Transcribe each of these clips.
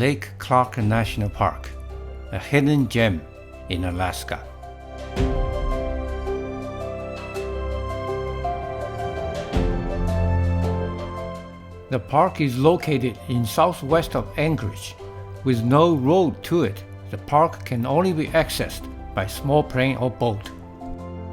Lake Clark National Park, a hidden gem in Alaska. The park is located in southwest of Anchorage. With no road to it, the park can only be accessed by small plane or boat.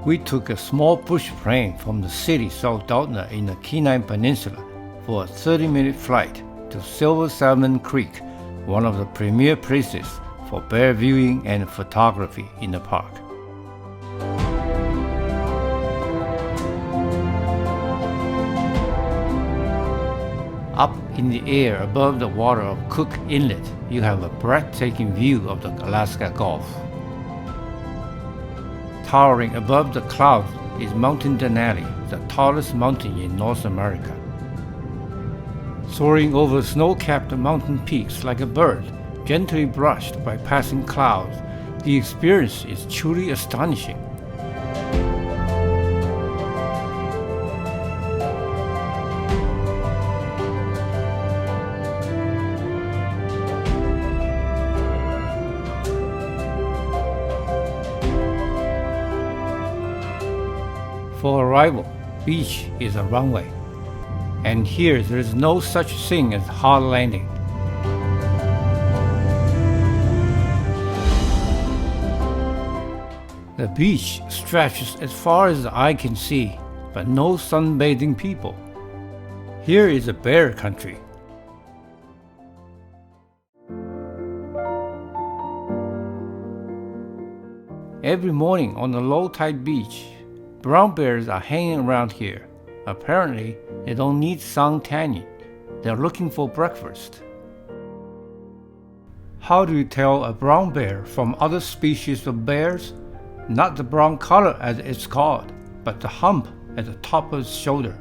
We took a small bush plane from the city South Dalton in the Kenai Peninsula for a 30-minute flight to Silver Salmon Creek, one of the premier places for bear viewing and photography in the park. Up in the air above the water of Cook Inlet, you have a breathtaking view of the Alaska Gulf. Towering above the clouds is Mountain Denali, the tallest mountain in North America. Soaring over snow-capped mountain peaks like a bird, gently brushed by passing clouds, the experience is truly astonishing. For arrival, beach is a runway, and here there is no such thing as hard landing. The beach stretches as far as the eye can see, but no sunbathing people. Here is a bear country. Every morning on the low-tide beach, brown bears are hanging around here. Apparently, they don't need sun tanning. They're looking for breakfast. How do you tell a brown bear from other species of bears? Not the brown color as it's called, but the hump at the top of its shoulder.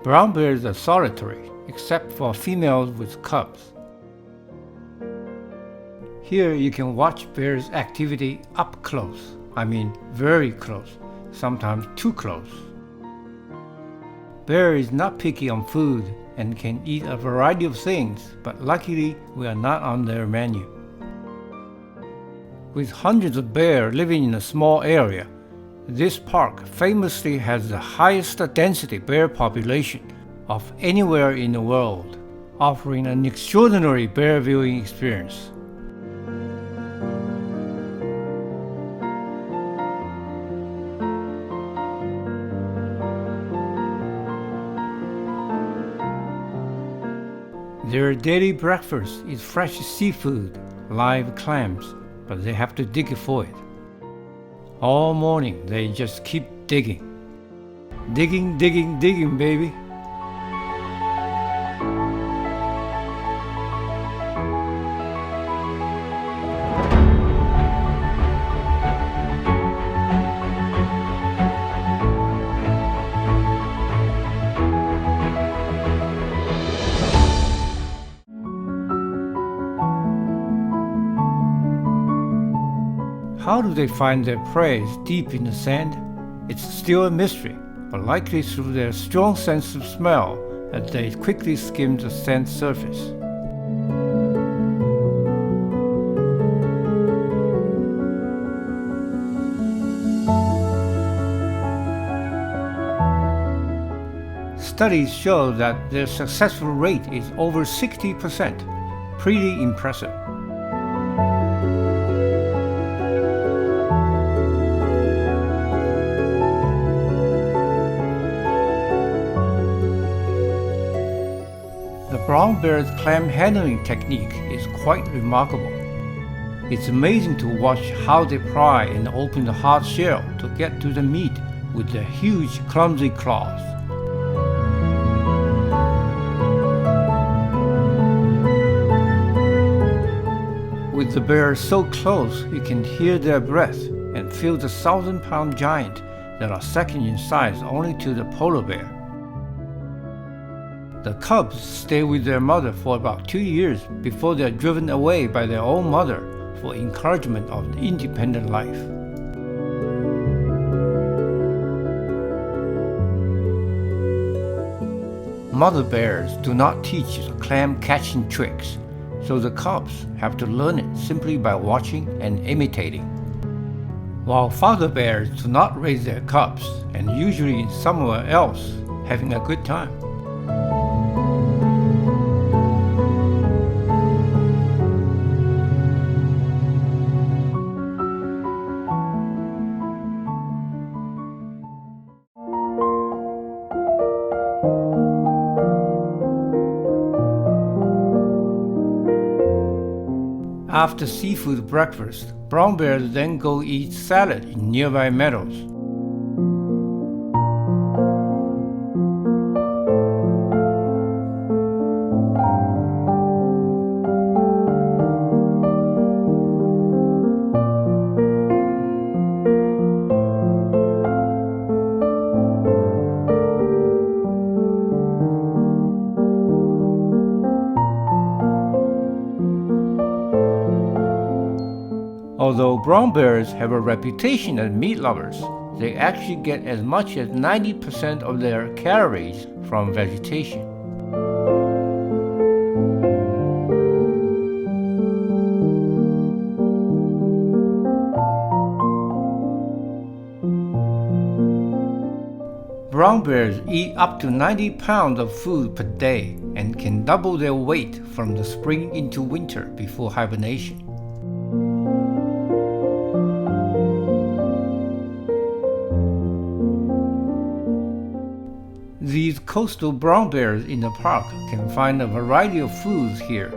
Brown bears are solitary, except for females with cubs. Here you can watch bears' activity up close. I mean very close, sometimes too close. Bear is not picky on food and can eat a variety of things, but luckily we are not on their menu. With hundreds of bears living in a small area, this park famously has the highest density bear population of anywhere in the world, offering an extraordinary bear viewing experience. Their daily breakfast is fresh seafood, live clams, but they have to dig for it. All morning they just keep digging. Digging, digging, digging, baby. How do they find their prey deep in the sand? It's still a mystery, but likely through their strong sense of smell as they quickly skim the sand surface. Studies show that their successful rate is over 60%. Pretty impressive. The brown bear's clam handling technique is quite remarkable. It's amazing to watch how they pry and open the hard shell to get to the meat with their huge, clumsy claws. With the bears so close, you can hear their breath and feel the 1,000-pound giant that are second in size only to the polar bear. The cubs stay with their mother for about 2 years before they are driven away by their own mother for encouragement of independent life. Mother bears do not teach clam catching tricks. so the cubs have to learn it simply by watching and imitating. While father bears do not raise their cubs and usually somewhere else having a good time. After seafood breakfast, brown bears then go eat salad in nearby meadows. Although brown bears have a reputation as meat lovers, they actually get as much as 90% of their calories from vegetation. Brown bears eat up to 90 pounds of food per day and can double their weight from the spring into winter before hibernation. These coastal brown bears in the park can find a variety of foods here: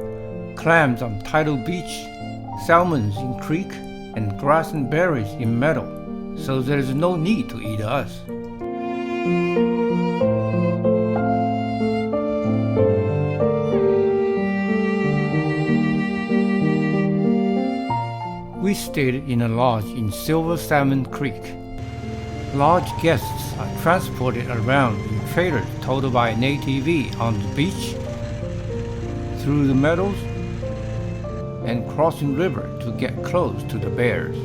clams on tidal beach, salmons in creek, and grass and berries in meadow, so there is no need to eat us. We stayed in a lodge in Silver Salmon Creek. Lodge guests are transported around in trailers towed by an ATV on the beach, through the meadows, and crossing river to get close to the bears.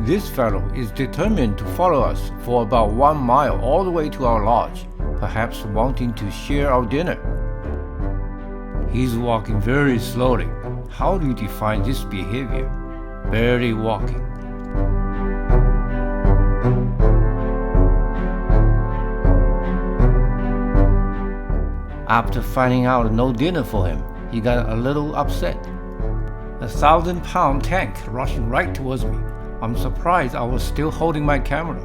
This fellow is determined to follow us for about 1 mile all the way to our lodge, perhaps wanting to share our dinner. He's walking very slowly. How do you define this behavior? Barely walking. After finding out no dinner for him, he got a little upset. A 1,000-pound tank rushing right towards me. I'm surprised I was still holding my camera.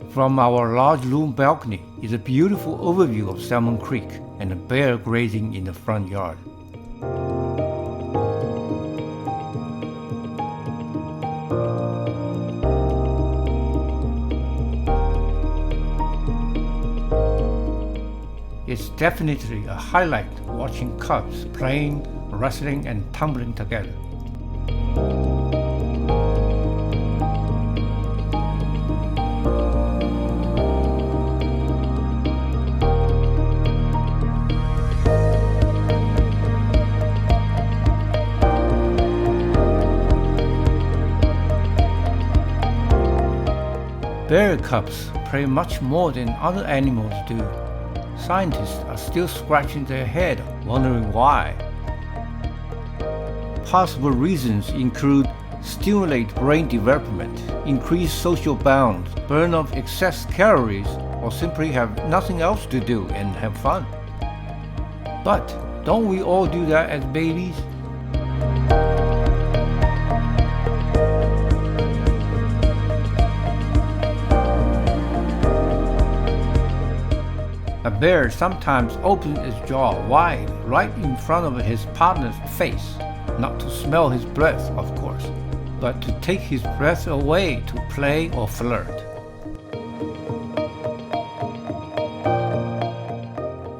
From our large room balcony is a beautiful overview of Salmon Creek and a bear grazing in the front yard. It's definitely a highlight watching cubs playing, wrestling, and tumbling together. Bear cubs play much more than other animals do. Scientists are still scratching their head, wondering why. Possible reasons include stimulate brain development, increase social bonds, burn off excess calories, or simply have nothing else to do and have fun. But don't we all do that as babies? A bear sometimes opens its jaw wide right in front of his partner's face, not to smell his breath, of course, but to take his breath away to play or flirt.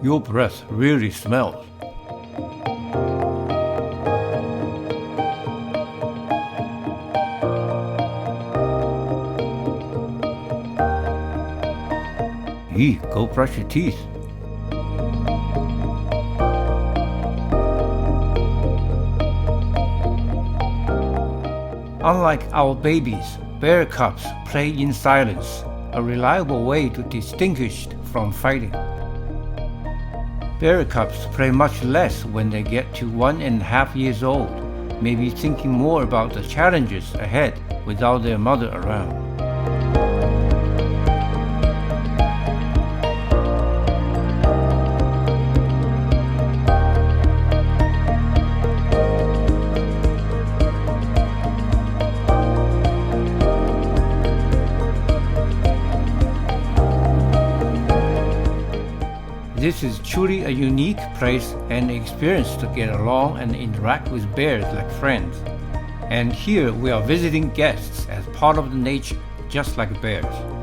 Your breath really smells. Go brush your teeth. Unlike our babies, bear cubs play in silence, a reliable way to distinguish from fighting. Bear cubs play much less when they get to 1.5 years old, maybe thinking more about the challenges ahead without their mother around. This is truly a unique place and experience to get along and interact with bears like friends. And here we are visiting guests as part of the nature, just like bears.